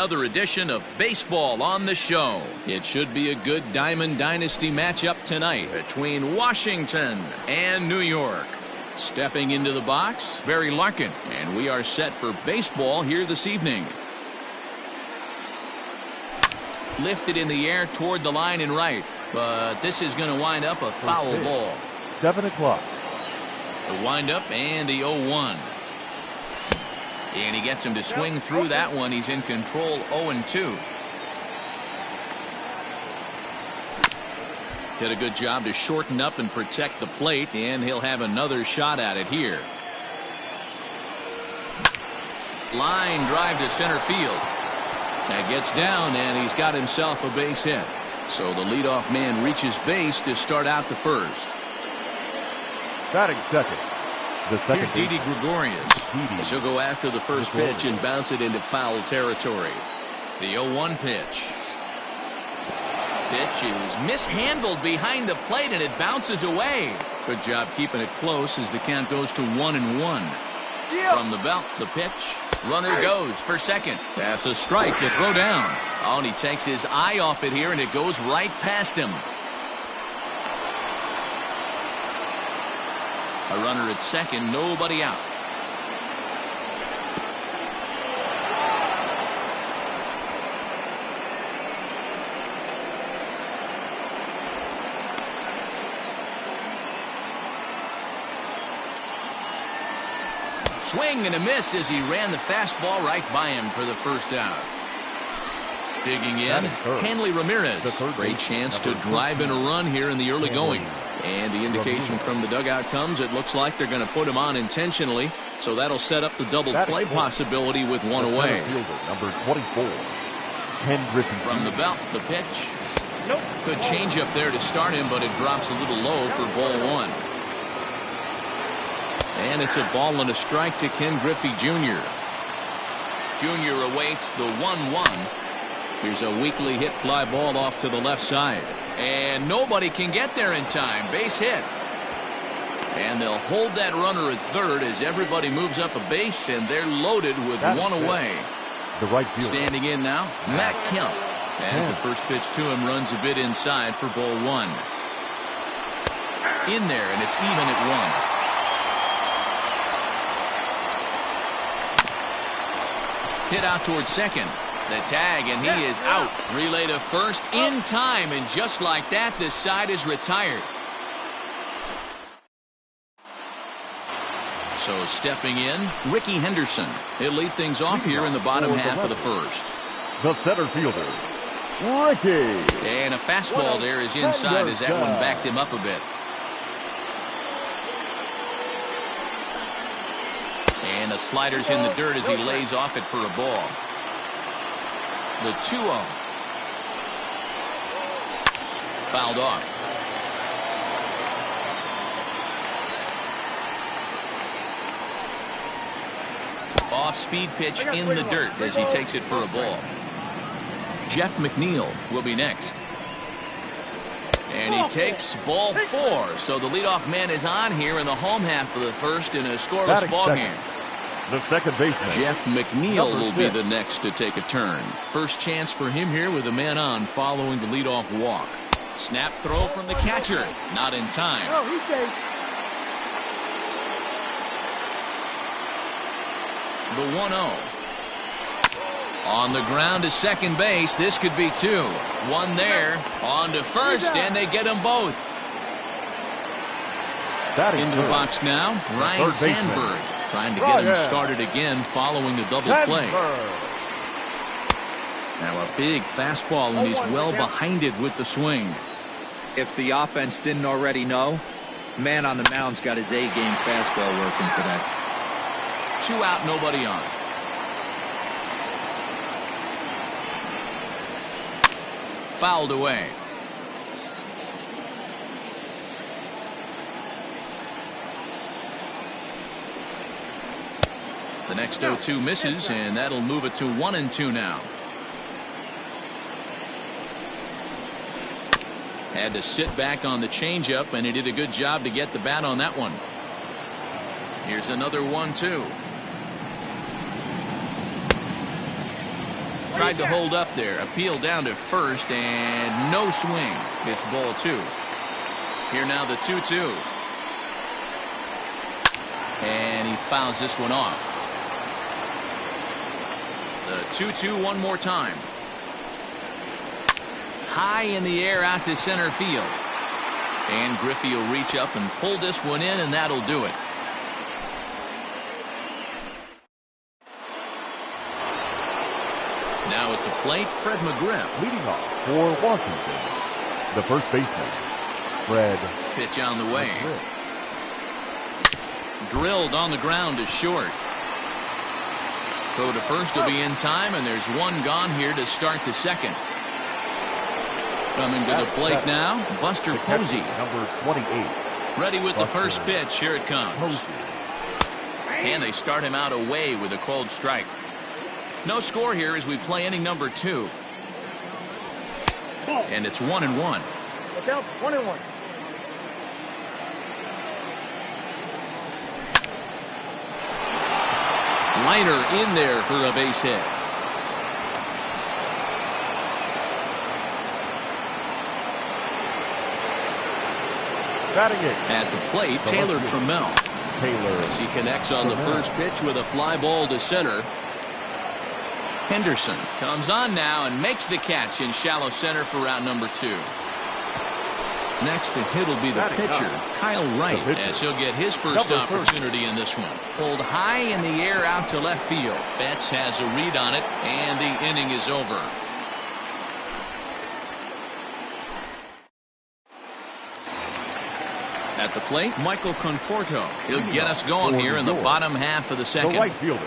Another edition of baseball on the show. It should be a good Diamond Dynasty matchup tonight between Washington and New York. Stepping into the box, Barry Larkin, and we are set for baseball here this evening. Lifted in the air toward the line and right, but this is going to wind up a foul ball. 7 o'clock. The windup and the 0-1. And he gets him to swing through that one. He's in control, 0-2. Did a good job to shorten up and protect the plate, and he'll have another shot at it here. Line drive to center field. That gets down, and he's got himself a base hit. So the leadoff man reaches base to start out the first. Batting second. Here's Didi Gregorius. He'll go after the first pitch and bounce it into foul territory. The 0-1 pitch. Pitch is mishandled behind the plate, and it bounces away. Good job keeping it close as the count goes to 1-1. From the belt, the pitch. Runner goes for second. That's a strike to throw down. Oh, and he takes his eye off it here, and it goes right past him. A runner at second, nobody out. Swing and a miss as he ran the fastball right by him for the first out. Digging in, Hanley Ramirez. Great chance to drive in a run here in the early going. And the indication from the dugout comes, it looks like they're going to put him on intentionally. So that'll set up the double play possibility with one away. Number 24, Ken Griffey. From the belt, the pitch. Good change up there to start him, but it drops a little low for ball one. And it's a ball and a strike to Ken Griffey Jr. Jr. awaits the 1-1. Here's a weakly hit fly ball off to the left side. And nobody can get there in time. Base hit. And they'll hold that runner at third as everybody moves up a base, and they're loaded with one away. The right field. Standing in now, Matt Kemp. As the first pitch to him runs a bit inside for ball one. In there, and it's even at 1. Hit out towards second. The tag, and he is out. Relay to first in time, and just like that, this side is retired. So stepping in, Ricky Henderson. He'll lead things off here in the bottom half of the first. The center fielder, Ricky. And a fastball there is inside as that one backed him up a bit. And the slider's in the dirt as he lays off it for a ball. The 2-0. Fouled off. Off-speed pitch in the dirt as he takes it for a ball. Jeff McNeil will be next. And he takes ball 4. So the leadoff man is on here in the home half of the first in a scoreless ball game. The second baseman, Jeff McNeil will be the next to take a turn. First chance for him here with a man on following the leadoff walk. Snap throw from the catcher. Not in time. The 1-0. On the ground to second base. This could be 2. One there. On to first, and they get them both. Into the box now, Ryan Sandberg. Trying to get him started again following the double play. Now a big fastball, and he's well behind it with the swing. If the offense didn't already know, man on the mound's got his A-game fastball working today. 2 out, nobody on. Fouled away. The next 0-2 misses, and that'll move it to 1-2 now. Had to sit back on the changeup, and he did a good job to get the bat on that one. Here's another 1-2. tried to hold up there. Appeal down to first, and no swing. It's ball 2. Here now the 2-2. And he fouls this one off. The 2-2 one more time. High in the air out to center field. And Griffey will reach up and pull this one in, and that'll do it. Now at the plate, Fred McGriff. Leading off for Washington, the first baseman, Fred. Pitch on the way. McGriff. Drilled on the ground to short. Go to first will be in time, and there's one gone here to start the second. Coming to the plate now, Buster Posey. Number 28. Ready with the first pitch. Here it comes. Posey. And they start him out away with a cold strike. No score here as we play inning number 2. And it's 1-1. Look out, 1-1. Liner in there for a base hit. Batting it. At the plate, Taylor Trammell. As he connects on the first pitch with a fly ball to center. Henderson comes on now and makes the catch in shallow center for round number 2. Next to hit will be the pitcher, Kyle Wright, as he'll get his first opportunity in this one. Pulled high in the air out to left field. Betts has a read on it, and the inning is over. At the plate, Michael Conforto. He'll get us going here in the bottom half of the second. The right fielder,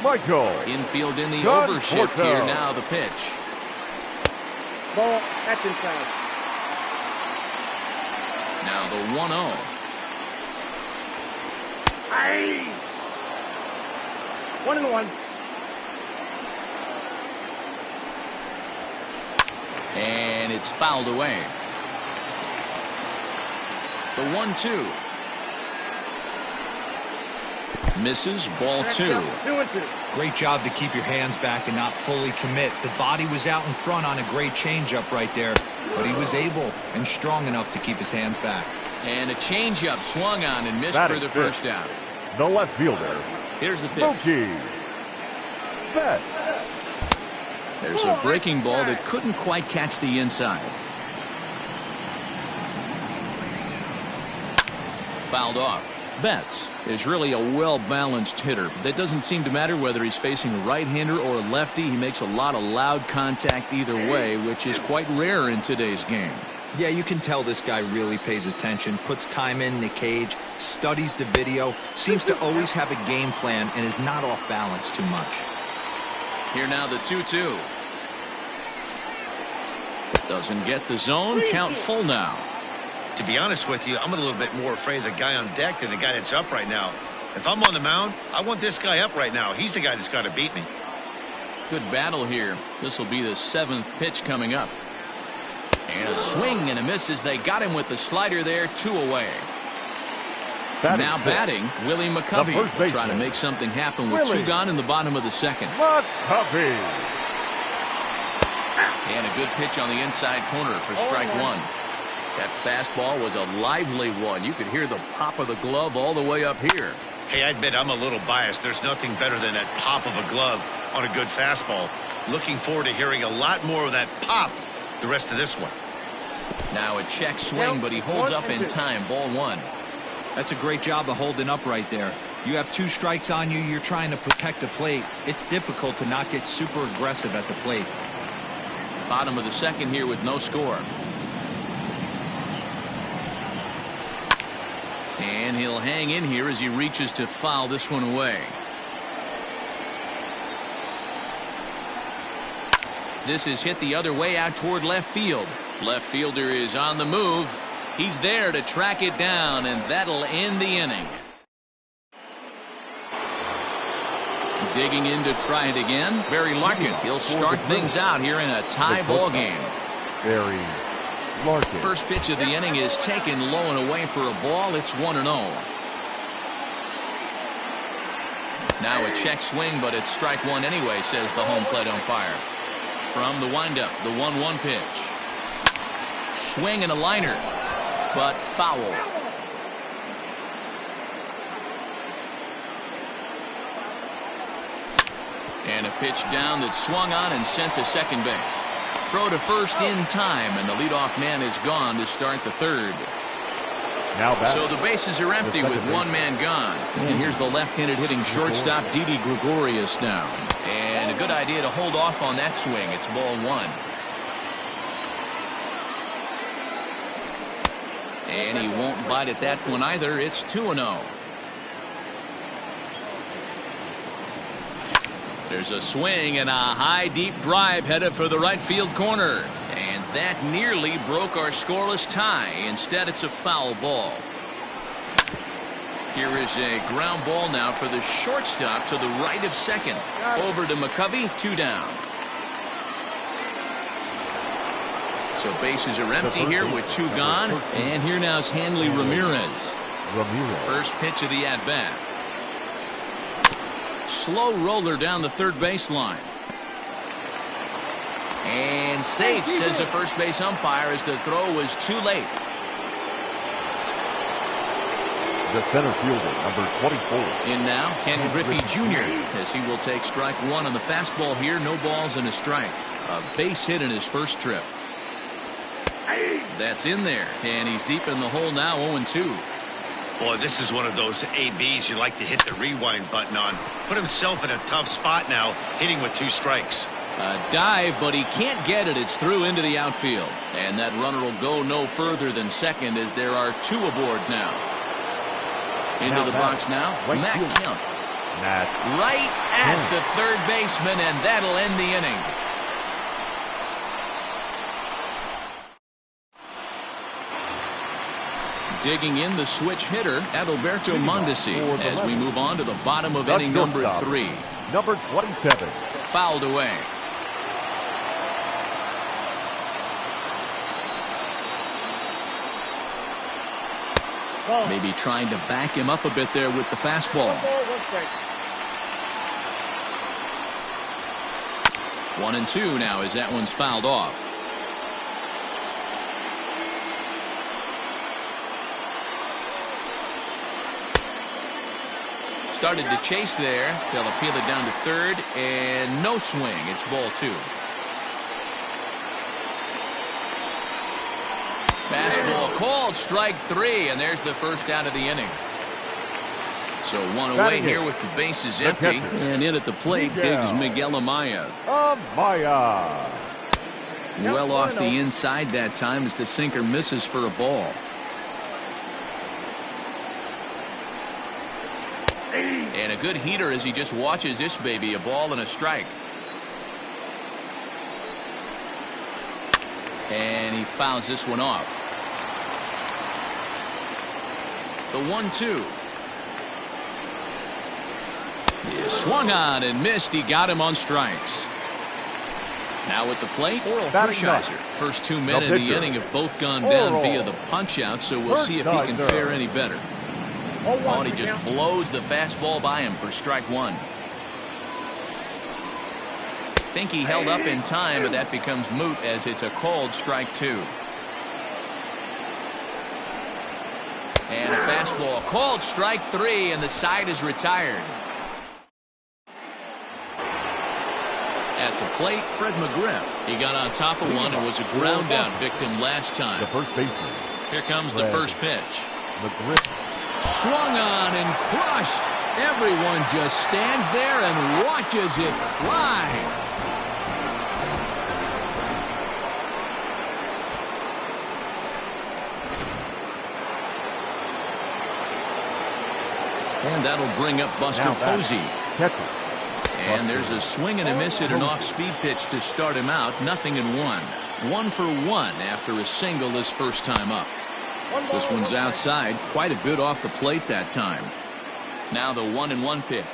Michael. Infield in the overshift here. Now the pitch. Ball, that's inside. Now the 1-0. Aye. 1-1. And it's fouled away. The 1-2. Misses, ball 2. 2-2. Great job to keep your hands back and not fully commit. The body was out in front on a great changeup right there, but he was able and strong enough to keep his hands back. And a changeup swung on and missed for the first out. The left fielder, Here's the pitch. Mookie Betts. There's a breaking ball that couldn't quite catch the inside. Fouled off. Betts is really a well-balanced hitter. That doesn't seem to matter whether he's facing a right-hander or a lefty. He makes a lot of loud contact either way, which is quite rare in today's game. Yeah, you can tell this guy really pays attention, puts time in the cage, studies the video, seems to always have a game plan, and is not off balance too much. Here now the 2-2. Doesn't get the zone. Count full now. To be honest with you, I'm a little bit more afraid of the guy on deck than the guy that's up right now. If I'm on the mound, I want this guy up right now. He's the guy that's got to beat me. Good battle here. This will be the 7th pitch coming up. And a swing and a miss as they got him with the slider there. 2 away. Now batting, Willie McCovey. Trying to make something happen with 2 gone in the bottom of the second. McCovey. And a good pitch on the inside corner for strike 1. That fastball was a lively one. You could hear the pop of the glove all the way up here. Hey, I admit I'm a little biased. There's nothing better than that pop of a glove on a good fastball. Looking forward to hearing a lot more of that pop the rest of this one. Now a check swing, but he holds up in time. Ball 1. That's a great job of holding up right there. You have 2 strikes on you. You're trying to protect the plate. It's difficult to not get super aggressive at the plate. Bottom of the second here with no score. And he'll hang in here as he reaches to foul this one away. This is hit the other way out toward left field. Left fielder is on the move. He's there to track it down, and that'll end the inning. Digging in to try it again, Barry Larkin. He'll start things out here in a tie ball game. Barry Larkin. First pitch of the inning is taken low and away for a ball. It's 1-0. Now a check swing, but it's strike 1 anyway, says the home plate umpire. From the windup, the 1-1 pitch. Swing and a liner, but foul. And a pitch down that swung on and sent to second base. Throw to first in time, and the leadoff man is gone to start the third. Now back. So the bases are empty with one man gone. And here's the left-handed hitting shortstop, Didi Gregorius now. And a good idea to hold off on that swing. It's ball one. And he won't bite at that one either. It's 2-0. There's a swing and a high deep drive headed for the right field corner. And that nearly broke our scoreless tie. Instead, it's a foul ball. Here is a ground ball now for the shortstop to the right of second. Over to McCovey, 2 down. So bases are empty here with 2 gone. And here now is Hanley Ramirez. First pitch of the at-bat. Slow roller down the third baseline. And safe, says the first base umpire, as the throw was too late. The center fielder, number 24. In now, Ken Griffey Jr., as he will take strike one on the fastball here. No balls and a strike. A base hit in his first trip. That's in there, and he's deep in the hole now, 0-2. Boy, this is one of those ABs you like to hit the rewind button on. Put himself in a tough spot now, hitting with 2 strikes. A dive, but he can't get it. It's through into the outfield. And that runner will go no further than second, as there are 2 aboard now. Into the box now, Matt Kemp. Right at the third baseman, and that'll end the inning. Digging in the switch hitter, Adalberto Mondesi, as we move on to the bottom of inning number 3. Number 27. Fouled away. Maybe trying to back him up a bit there with the fastball. 1-2 now as that one's fouled off. Started to chase there. They'll appeal it down to third, and no swing. It's ball 2. Fastball called, strike 3, and there's the first out of the inning. So one away here with the bases empty, and in at the plate digs Miguel Amaya. Well off the inside that time as the sinker misses for a ball. And a good heater as he just watches this baby, a ball and a strike. And he fouls this one off. The 1-2. He swung on and missed. He got him on strikes. Now at the plate, Oral Hershiser. First 2 men in the inning have both gone down via the punch-out, so we'll see if he can fare any better. Oh, and he just blows the fastball by him for strike 1. Think he held up in time, but that becomes moot as it's a called strike 2. And a fastball called strike 3, and the side is retired. At the plate, Fred McGriff. He got on top of one and was a ground out victim last time. The first baseman. Here comes the first pitch. McGriff. Swung on and crushed. Everyone just stands there and watches it fly. And that'll bring up Buster Posey. And there's a swing and a miss at an off-speed pitch to start him out. 0-1. 1 for 1 after a single this first time up. This one's outside, quite a bit off the plate that time. Now the 1-1 pitch.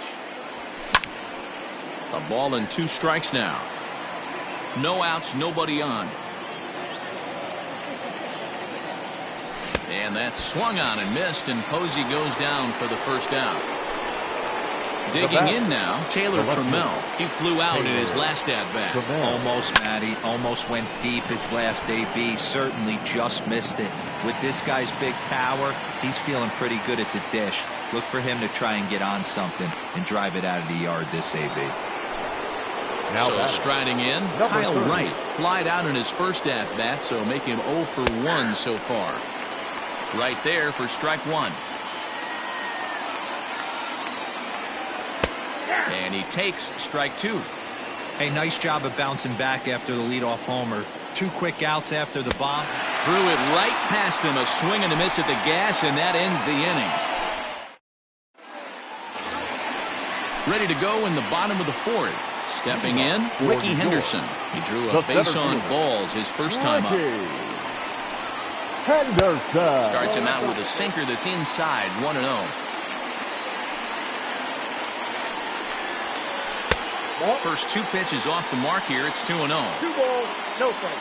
A ball and 2 strikes now. No outs, nobody on. And that's swung on and missed, and Posey goes down for the first out. Digging in now, Taylor Trammell. He flew out in his last at-bat. Almost, Matty. Almost went deep his last AB. Certainly just missed it. With this guy's big power, he's feeling pretty good at the dish. Look for him to try and get on something and drive it out of the yard this AB. So striding in, Kyle Wright flied out in his first at-bat, so make him 0 for 1 so far. Right there for strike one. And he takes strike two. Hey, nice job of bouncing back after the leadoff homer. 2 quick outs after the bomb. Threw it right past him, a swing and a miss at the gas, and that ends the inning. Ready to go in the bottom of the fourth. Stepping in, Ricky Henderson. He drew a base on balls his first time up. Henderson starts him out with a sinker that's inside, 1-0. First 2 pitches off the mark here. It's 2-0. 2 balls, no strikes.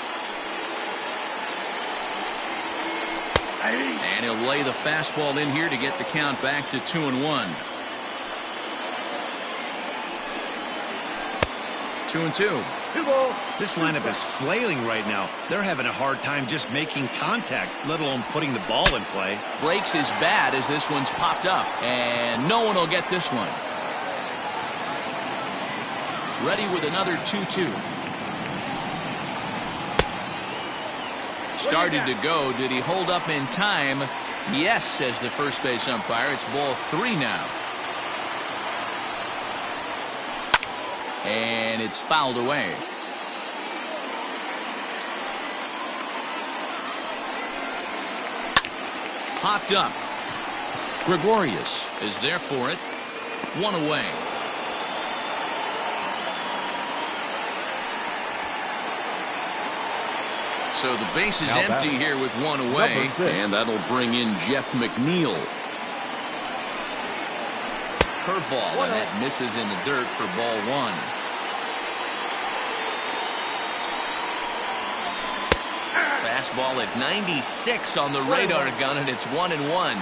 And he'll lay the fastball in here to get the count back to 2-1. 2-2. 2 balls. This lineup is flailing right now. They're having a hard time just making contact, let alone putting the ball in play. Breaks his bat as this one's popped up, and no one will get this one. Ready with another 2-2. Started to go. Did he hold up in time? Yes, says the first base umpire. It's ball 3 now. And it's fouled away. Popped up. Gregorius is there for it. 1 away. So the base is empty here with 1 away, and that'll bring in Jeff McNeil. Curveball, and that misses in the dirt for ball 1. Fastball at 96 on the radar gun, and it's 1-1.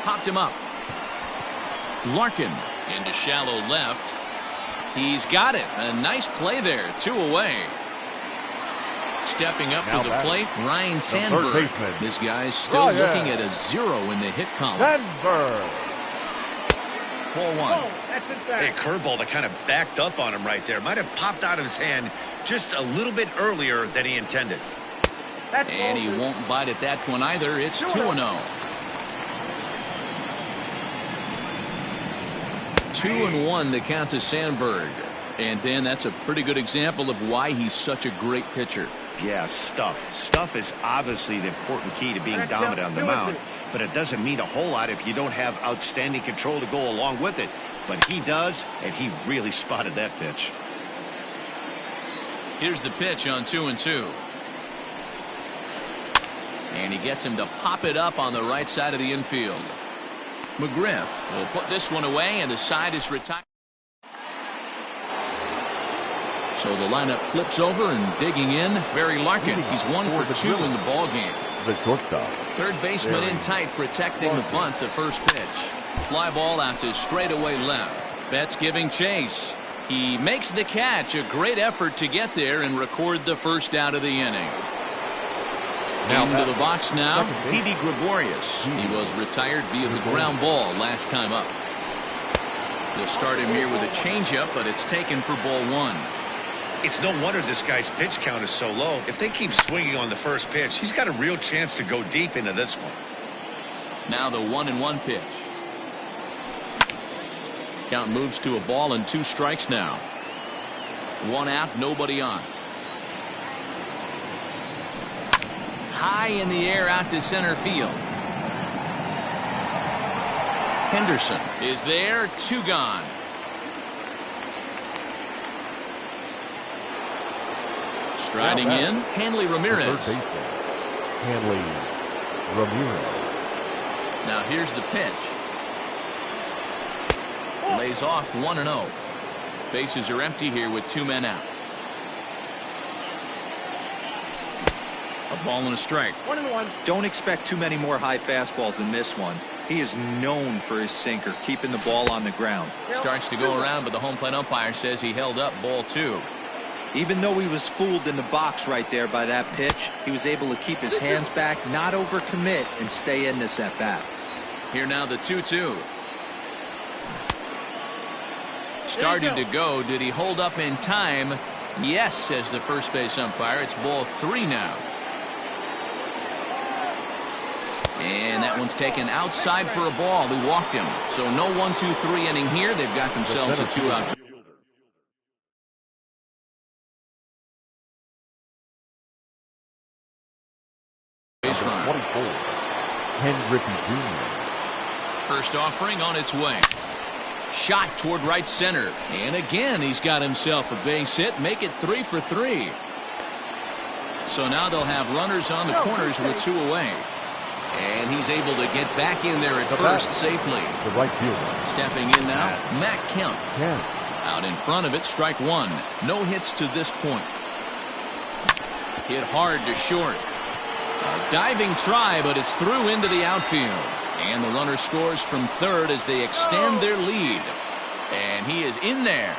Popped him up. Larkin into shallow left. He's got it. A nice play there. 2 away. Stepping up to the plate, Ryan Sandberg. This guy's still looking at a 0 in the hit column. Sandberg. Ball 1. Hey, curveball that kind of backed up on him right there. Might have popped out of his hand just a little bit earlier than he intended. And he won't bite at that one either. It's 2-0. 2-1 the count to Sandberg. And Dan, that's a pretty good example of why he's such a great pitcher. Yeah, stuff. Stuff is obviously the important key to being dominant on the mound, but it doesn't mean a whole lot if you don't have outstanding control to go along with it. But he does, and he really spotted that pitch. Here's the pitch on 2-2. And he gets him to pop it up on the right side of the infield. McGriff will put this one away, and the side is retired. So the lineup flips over, and digging in, Barry Larkin. He's 1 for 2 in the ball game. The shortstop. Third baseman in tight, protecting the bunt. The first pitch. Fly ball out to straightaway left. Betts giving chase. He makes the catch. A great effort to get there and record the first out of the inning. Into the box now, Didi Gregorius. He was retired via the ground ball last time up. They'll start him here with a changeup, but it's taken for ball 1. It's no wonder this guy's pitch count is so low. If they keep swinging on the first pitch, he's got a real chance to go deep into this one. Now the 1-1 pitch. Count moves to a ball and 2 strikes now. 1 out, nobody on. High in the air out to center field. Henderson is there, 2 gone. Striding in, Hanley Ramirez. Hanley Ramirez. Now here's the pitch. Lays off 1-0. Bases are empty here with 2 men out. A ball and a strike. 1-1. Don't expect too many more high fastballs in this one. He is known for his sinker, keeping the ball on the ground. Starts to go around, but the home plate umpire says he held up ball 2. Even though he was fooled in the box right there by that pitch, he was able to keep his hands back, not overcommit, and stay in this at-bat. Here now the 2-2. Started to go. Did he hold up in time? Yes, says the first base umpire. It's ball 3 now. And that one's taken outside for a ball. He walked him. So no 1-2-3 inning here. They've got themselves a 2-out. Base run. 24. Ken Griffey Jr. First offering on its way. Shot toward right center. And again, he's got himself a base hit. Make it 3 for 3. So now they'll have runners on the corners with 2 away. And he's able to get back in there at first safely. The right fielder. Stepping in now, Matt Kemp. Out in front of it, strike 1. No hits to this point. Hit hard to short. A diving try, but it's through into the outfield. And the runner scores from third as they extend their lead. And he is in there.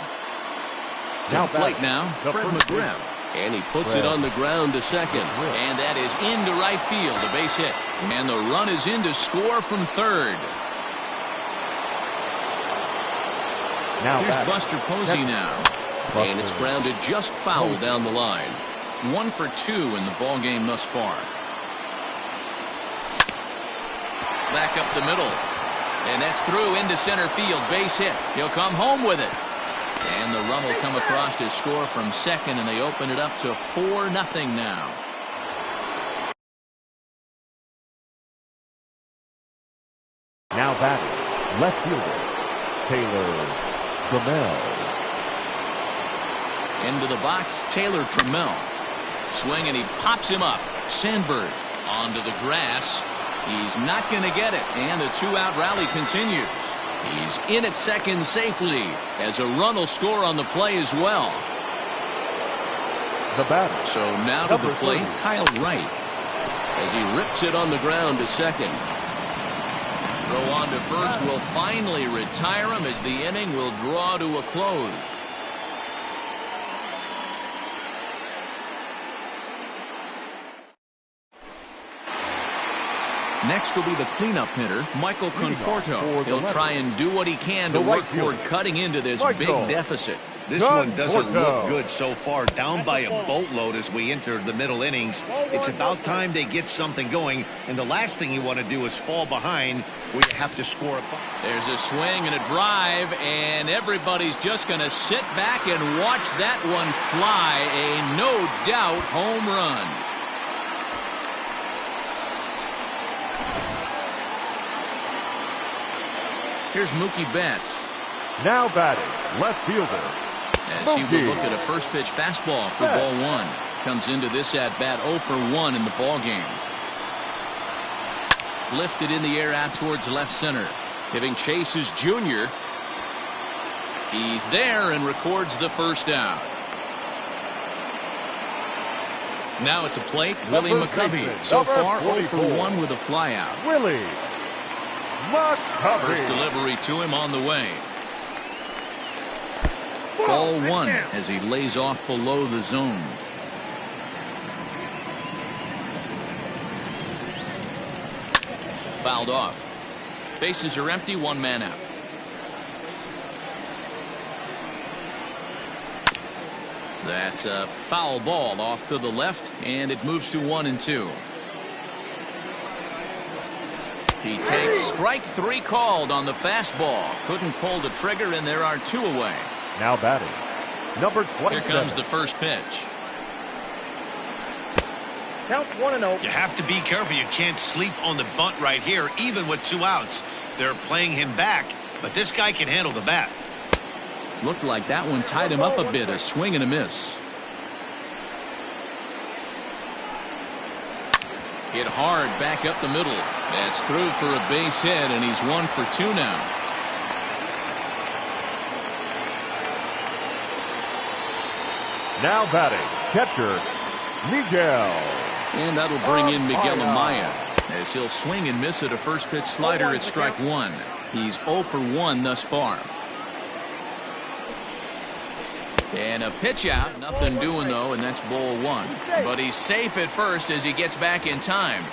To the plate now, Fred McGriff. And he puts it on the ground to second. And that is into right field, a base hit. And the run is in to score from third. Here's Buster Posey now. And it's grounded just foul down the line. 1 for 2 in the ball game thus far. Back up the middle. And that's through into center field. Base hit. He'll come home with it. And the run will come across to score from second, and they open it up to 4-0 now. Now batting, left fielder, Taylor Trammell. Into the box, Taylor Trammell. Swing, and he pops him up. Sandberg onto the grass. He's not going to get it, and the 2-out rally continues. He's in at second safely as a run will score on the play as well. The batter. So now to the plate, Kyle Wright, as he rips it on the ground to second. Throw on to first will finally retire him as the inning will draw to a close. Next will be the cleanup hitter, Michael Conforto. He'll try and do what he can to work toward cutting into this big deficit. This one doesn't look good so far. Down by a boatload as we enter the middle innings. It's about time they get something going. And the last thing you want to do is fall behind where you have to score. There's a swing and a drive, and everybody's just going to sit back and watch that one fly. A no-doubt home run. Here's Mookie Betts. Now batting, left fielder. As he will look at a first pitch fastball for ball 1. Comes into this at bat 0 for 1 in the ball game. Lifted in the air out towards left center. Giving Chase is Jr. He's there and records the first out. Now at the plate, Willie McCovey. So far 0 for 1 with a flyout. Willie McCovey. First delivery to him on the way. Ball 1 as he lays off below the zone. Fouled off. Bases are empty, 1 man out. That's a foul ball off to the left, and it moves to 1-2. He takes strike 3 called on the fastball. Couldn't pull the trigger, and there are 2 away. Now batting, number 27. Here comes the first pitch. Count 1-0. You have to be careful. You can't sleep on the bunt right here, even with 2 outs. They're playing him back, but this guy can handle the bat. Looked like that one tied him up a bit. A swing and a miss. Hit hard back up the middle. That's through for a base hit, and he's 1 for 2 now. Now batting, catcher Miguel. And that'll bring in Miguel Amaya. as he'll swing and miss at a first pitch slider at strike one. He's 0 for 1 thus far. And a pitch out. Nothing doing, though, and that's ball one. But he's safe at first as he gets back in time.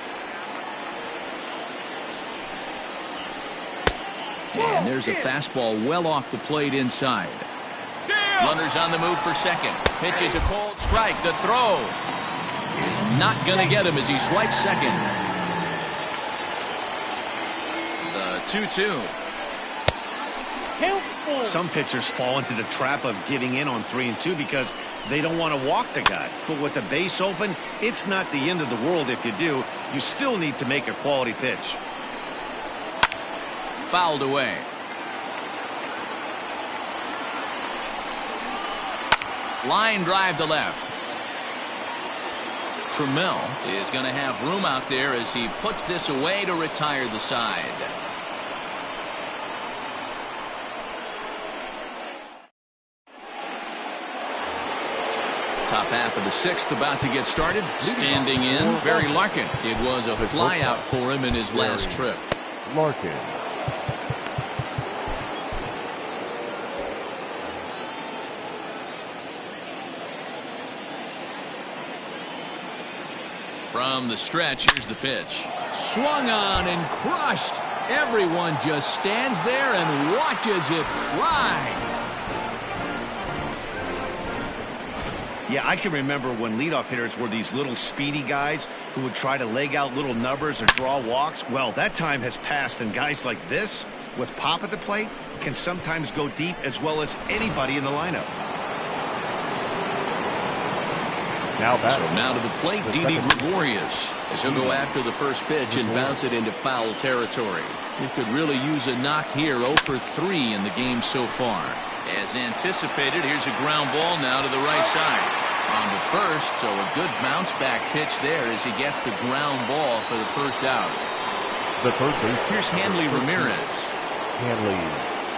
And there's a fastball well off the plate inside. Runners on the move for second. Pitch is a cold strike. The throw is not going to get him as he swipes second. The 2-2. Some pitchers fall into the trap of giving in on 3 and 2 because they don't want to walk the guy. But with the base open, it's not the end of the world if you do. You still need to make a quality pitch. Fouled away. Line drive to left. Trammell is going to have room out there as he puts this away to retire the side. Top half of the 6th about to get started. Standing in, Barry Larkin. It was a flyout for him in his last trip. Larkin. From the stretch, here's the pitch. Swung on and crushed. Everyone just stands there and watches it fly. Yeah, I can remember when leadoff hitters were these little speedy guys who would try to leg out little numbers or draw walks. Well, that time has passed, and guys like this, with pop at the plate, can sometimes go deep as well as anybody in the lineup. So now to the plate, Didi Gregorius, as he'll go after the first pitch and bounce it into foul territory. He could really use a knock here. 0 for 3 in the game so far. As anticipated, here's a ground ball now to the right side. On to first, so a good bounce back pitch there as he gets the ground ball for the first out. The third base. Here's Hanley Ramirez.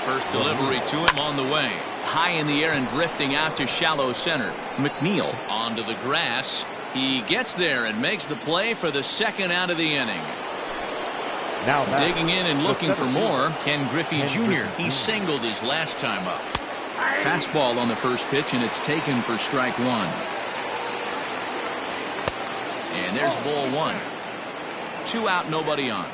First delivery to him on the way. High in the air and drifting out to shallow center. McNeil onto the grass. He gets there and makes the play for the second out of the inning. Now digging in and looking for more, Ken Griffey Jr. He singled his last time up. Fastball on the first pitch, and it's taken for strike one. And there's ball one. 2 out, nobody on.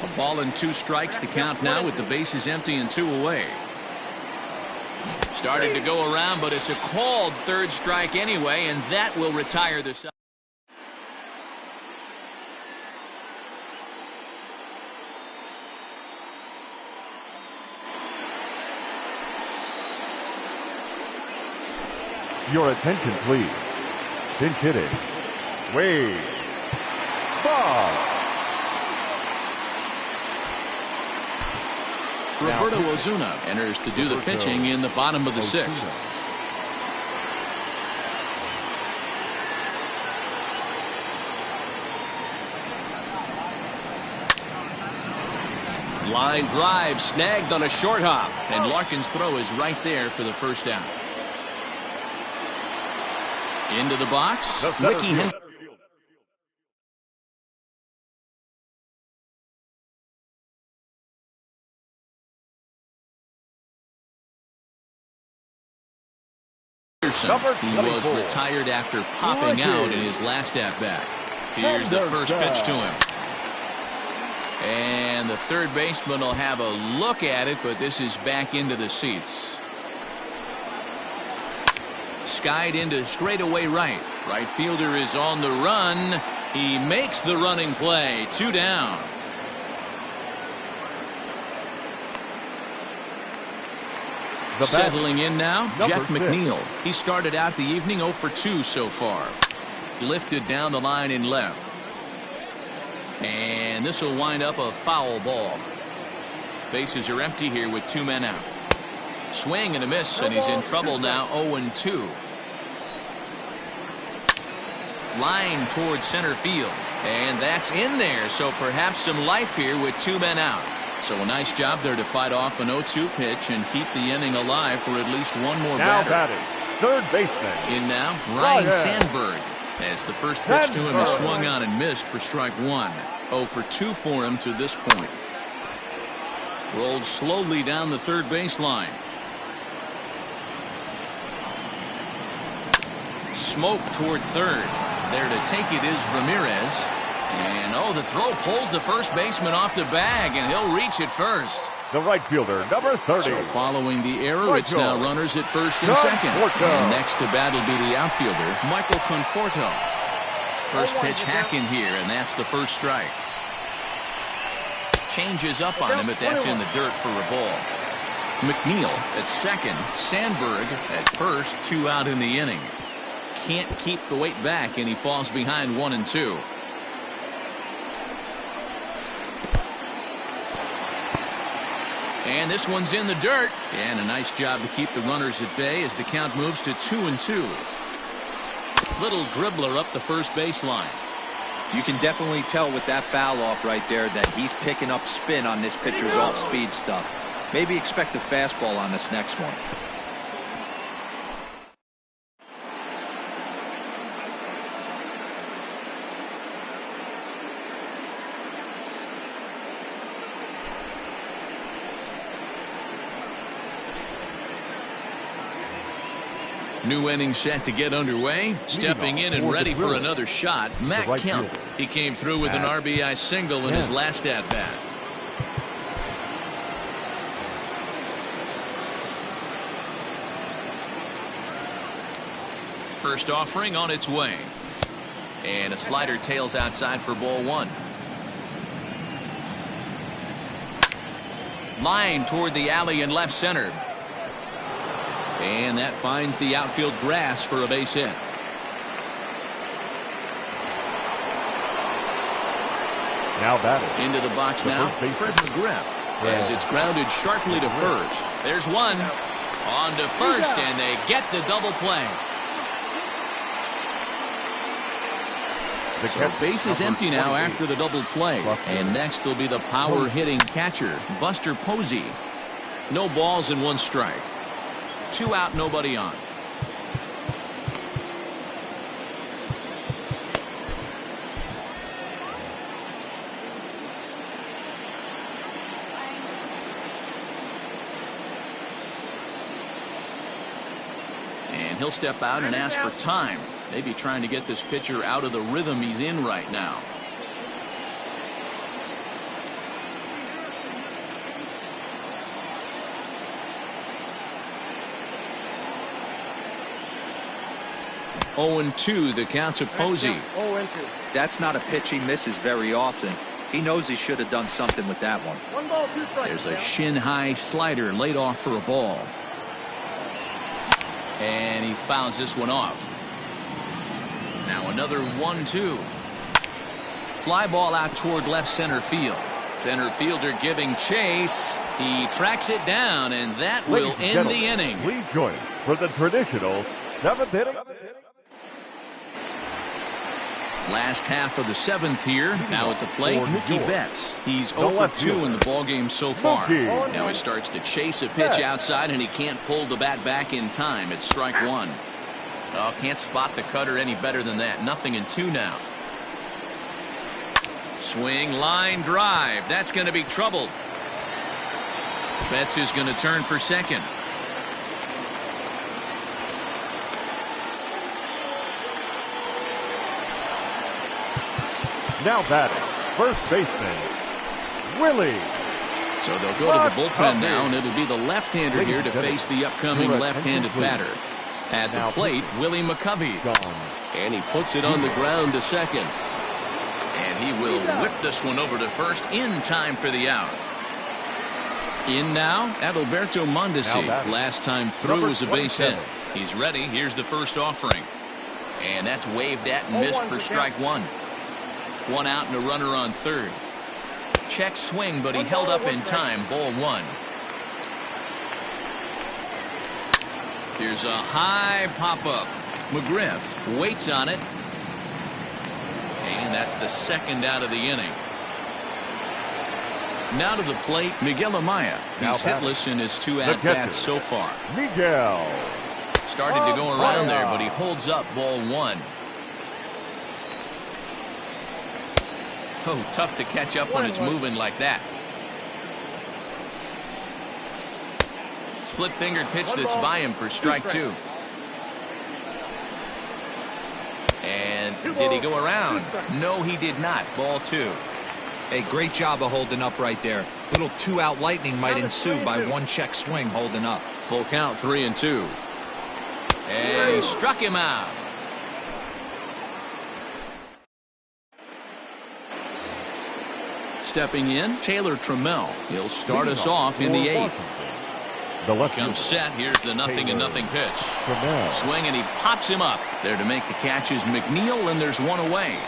A ball and 2 strikes, the count now with the bases empty and 2 away. Starting to go around, but it's a called third strike anyway, and that will retire the side. Your attention, please. Pinch hitting. Wade. Ball. Roberto Ozuna enters to do the pitching in the bottom of the 6th. Line drive snagged on a short hop, and Larkin's throw is right there for the first out. Into the box, Ricky Henderson. He was retired after popping out in his last at-bat. Here's the first pitch to him. And the third baseman will have a look at it, but this is back into the seats. Skied into straightaway right. Right fielder is on the run. He makes the running play. 2 down. Settling in now, Jeff McNeil. He started out the evening 0 for 2 so far. Lifted down the line in left. And this will wind up a foul ball. Bases are empty here with 2 men out. Swing and a miss, and he's in trouble now. 0-2. Line towards center field. And that's in there, so perhaps some life here with 2 men out. So a nice job there to fight off an 0-2 pitch and keep the inning alive for at least one more batter. Now batting, third baseman. In now, Ryan Sandberg. As the first pitch to him is swung on and missed for strike one. 0 for 2 for him to this point. Rolled slowly down the third baseline. Smoke toward third. There to take it is Ramirez. And the throw pulls the first baseman off the bag, and he'll reach it first. The right fielder, number 30. So following the error, it's now runners at first and second. And next to bat will be the outfielder, Michael Conforto. First pitch hacking here, and that's the first strike. Changes up on him, but that's in the dirt for a ball. McNeil at second. Sandberg at first. 2 out in the inning. Can't keep the weight back, and he falls behind 1 and 2. And this one's in the dirt. And a nice job to keep the runners at bay as the count moves to 2 and 2. Little dribbler up the first baseline. You can definitely tell with that foul off right there that he's picking up spin on this pitcher's off-speed stuff. Maybe expect a fastball on this next one. New inning set to get underway. Stepping in and ready for another shot, Matt Kemp. He came through with an RBI single in his last at-bat. First offering on its way. And a slider tails outside for ball 1. Line toward the alley in left center. And that finds the outfield grass for a base hit. Now batting. Into the box now, Fred McGriff. As it's grounded sharply to first. There's one. On to first, and they get the double play. So base is empty now after the double play. And next will be the power-hitting catcher, Buster Posey. No balls and 1 strike. 2 out, nobody on. And he'll step out and ask for time. Maybe trying to get this pitcher out of the rhythm he's in right now. Oh and 2, the count's of Posey. That's not a pitch he misses very often. He knows he should have done something with that one. There's a shin-high slider laid off for a ball. And he fouls this one off. Now another 1-2. Fly ball out toward left center field. Center fielder giving chase. He tracks it down, and that will end the inning. Please join us for the traditional 7th inning. Last half of the 7th here. Now at the plate, Mookie Betts. He's 0 for 2 in the ballgame so far. Now he starts to chase a pitch outside, and he can't pull the bat back in time. It's strike 1. Oh, can't spot the cutter any better than that. 0-2 now. Swing, line drive. That's going to be troubled. Betts is going to turn for second. Now batting, first baseman, Willie. So they'll go to the bullpen now, and it'll be the left-hander here to face the upcoming left-handed batter. At the plate, Willie McCovey. And he puts it on the ground to second. And he will whip this one over to first in time for the out. In now, Adalberto Mondesi. Last time through was a base hit. He's ready. Here's the first offering. And that's waved at and missed for strike 1. 1 out and a runner on third. Check swing, but he held up in time. Ball 1. Here's a high pop-up. McGriff waits on it. And that's the second out of the inning. Now to the plate, Miguel Amaya. He's hitless in his 2 at-bats so far. Miguel. Started to go around there, but he holds up ball 1. Oh, tough to catch up when it's moving like that. Split-fingered pitch that's by him for strike 2. And did he go around? No, he did not. Ball 2. Hey, great job of holding up right there. Little 2-out lightning might ensue by 1 check swing holding up. Full count, 3-2. And he struck him out. Stepping in, Taylor Trammell. He'll start us off in the 8th. Comes set. Here's the 0-0 pitch. Swing, and he pops him up. There to make the catch is McNeil, and there's one away.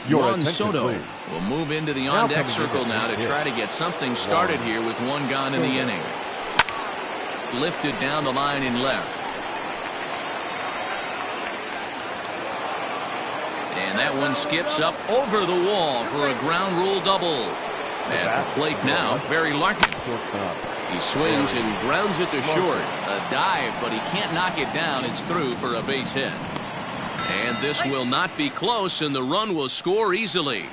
Juan Soto will move into the on-deck circle now to try to get something started here with 1 gone in the inning. Lifted down the line in left. And that one skips up over the wall for a ground rule double. At the plate now, Barry Larkin. He swings and grounds it to short. A dive, but he can't knock it down. It's through for a base hit. And this will not be close, and the run will score easily.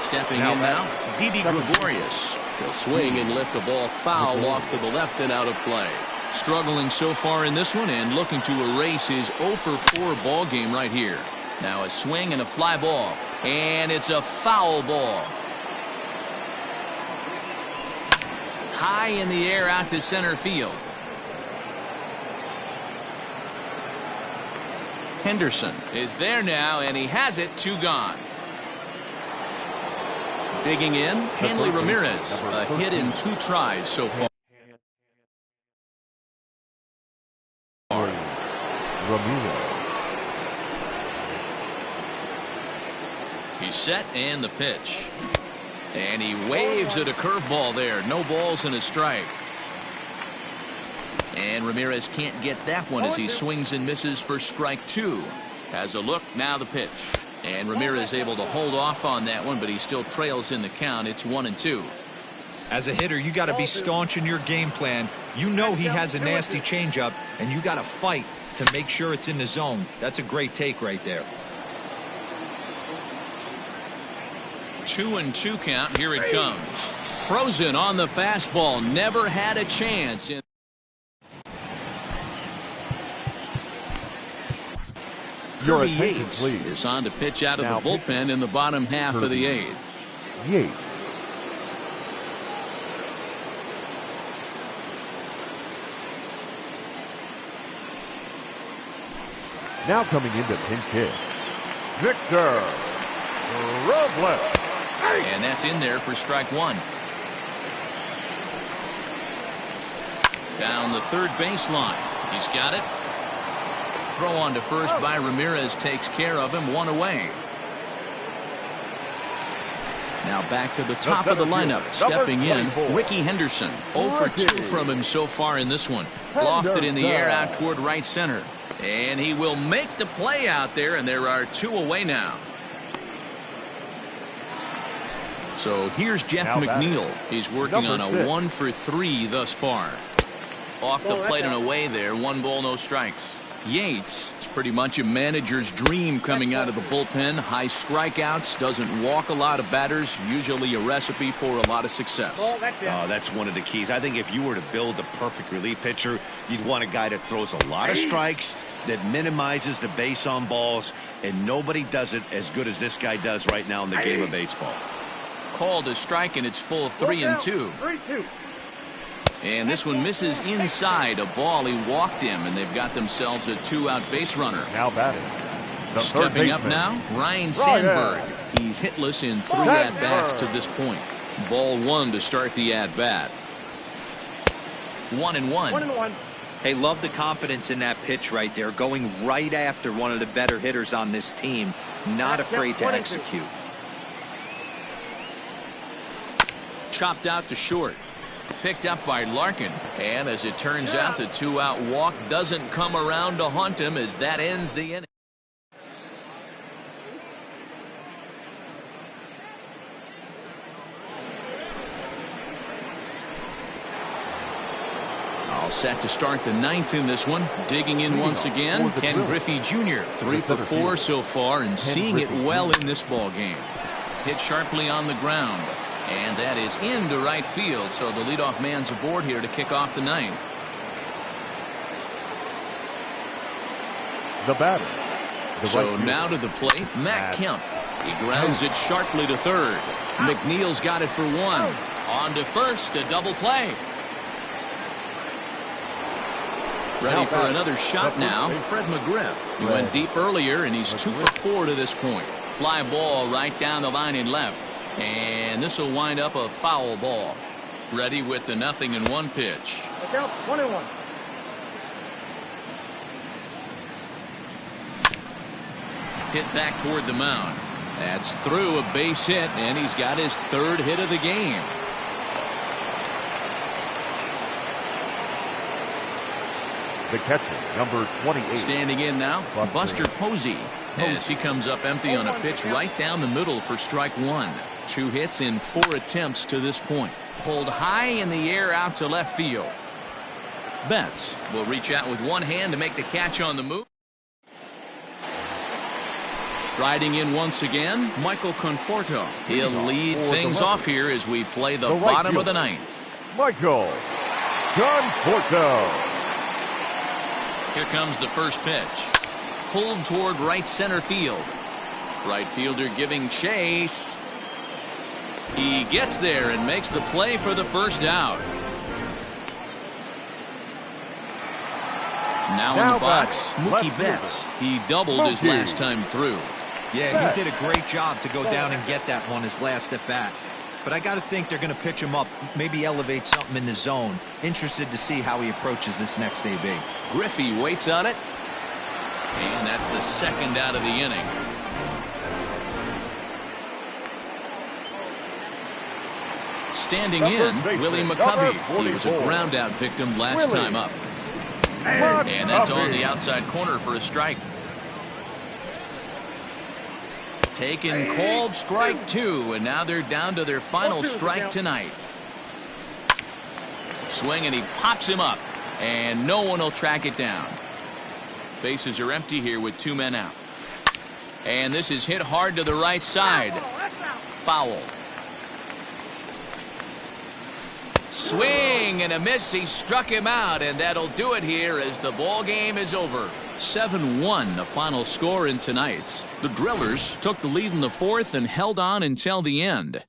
Stepping in now, Didi Gregorius. He'll swing and lift a ball foul off to the left and out of play. Struggling so far in this one and looking to erase his 0-for-4 ball game right here. Now a swing and a fly ball, and it's a foul ball. High in the air out to center field. Henderson is there now, and he has it. 2 gone. Digging in, Hanley Ramirez. A hit in 2 tries so far. He's set, and the pitch. And he waves at a curveball there. No balls and a strike. And Ramirez can't get that one as he swings and misses for strike 2. Has a look, now the pitch. And Ramirez able to hold off on that one, but he still trails in the count. It's 1-2. As a hitter, you got to be staunch in your game plan. You know he has a nasty changeup, and you got to fight to make sure it's in the zone. That's a great take right there. 2-2 count. Here it comes. Frozen on the fastball. Never had a chance. Your Kirby Yates is on to pitch out of the bullpen in the bottom half of the 8th. Yates. Now coming into pinch hit, Victor Robles. And that's in there for strike 1. Down the third baseline. He's got it. Throw on to first by Ramirez takes care of him. 1 away. Now back to the top of the lineup. Stepping in, Ricky Henderson. 0 for 2 from him so far in this one. Lofted in the air out toward right center. And he will make the play out there, and there are 2 away now. So here's Jeff McNeil. He's working on a 1 for 3 thus far. Off the plate and away there. 1 ball, no strikes. Yates is pretty much a manager's dream coming out of the bullpen. High strikeouts, doesn't walk a lot of batters, usually a recipe for a lot of success. Oh, that's one of the keys. I think if you were to build a perfect relief pitcher, you'd want a guy that throws a lot of strikes, that minimizes the base on balls, and nobody does it as good as this guy does right now in the game of baseball. Called a strike, and it's full 3-2. And this one misses inside. A ball, he walked him, and they've got themselves a 2-out base runner. Now batting. Stepping up now, Ryan Sandberg. He's hitless in 3 at-bats to this point. Ball 1 to start the at-bat. 1-1. Hey, love the confidence in that pitch right there. Going right after one of the better hitters on this team. Not afraid to execute. Chopped out to short. Picked up by Larkin. And as it turns out, the 2-out walk doesn't come around to haunt him as that ends the inning. All set to start the ninth in this one. Digging in once again, Ken Griffey Jr. 3 for 4 so far and seeing it well in this ball game. Hit sharply on the ground. And that is into right field, so the leadoff man's aboard here to kick off the ninth. The batter. So now to the plate, Matt Kemp. He grounds it sharply to third. McNeil's got it for one. On to first, a double play. Ready for another shot now, Fred McGriff. He went deep earlier, and he's 2 for 4 to this point. Fly ball right down the line and left. And this will wind up a foul ball. Ready with the 0-1 pitch. Look out, 1-1. Hit back toward the mound. That's through, a base hit, and he's got his 3rd hit of the game. The catcher, number 28. Standing in now, Buster Posey. As he comes up empty on a pitch right down the middle for strike 1. 2 hits in 4 attempts to this point. Pulled high in the air out to left field. Betts will reach out with one hand to make the catch on the move. Striding in once again, Michael Conforto. He'll lead things off here as we play the bottom of the ninth. Michael Conforto. Here comes the first pitch. Pulled toward right center field. Right fielder giving chase. He gets there and makes the play for the first out. Now in the box, Mookie Betts. He doubled his last time through. Yeah, he did a great job to go down and get that one his last at bat. But I got to think they're going to pitch him up, maybe elevate something in the zone. Interested to see how he approaches this next AB. Griffey waits on it. And that's the 2nd out of the inning. Standing in, Willie McCovey. He was a ground-out victim last time up. And that's on the outside corner for a strike. Taken, called strike 2, and now they're down to their final strike tonight. Swing, and he pops him up, and no one will track it down. Bases are empty here with 2 men out. And this is hit hard to the right side. Foul. Swing and a miss. He struck him out, and that'll do it here as the ball game is over. 7-1 the final score in tonight's. The Drillers took the lead in the 4th and held on until the end.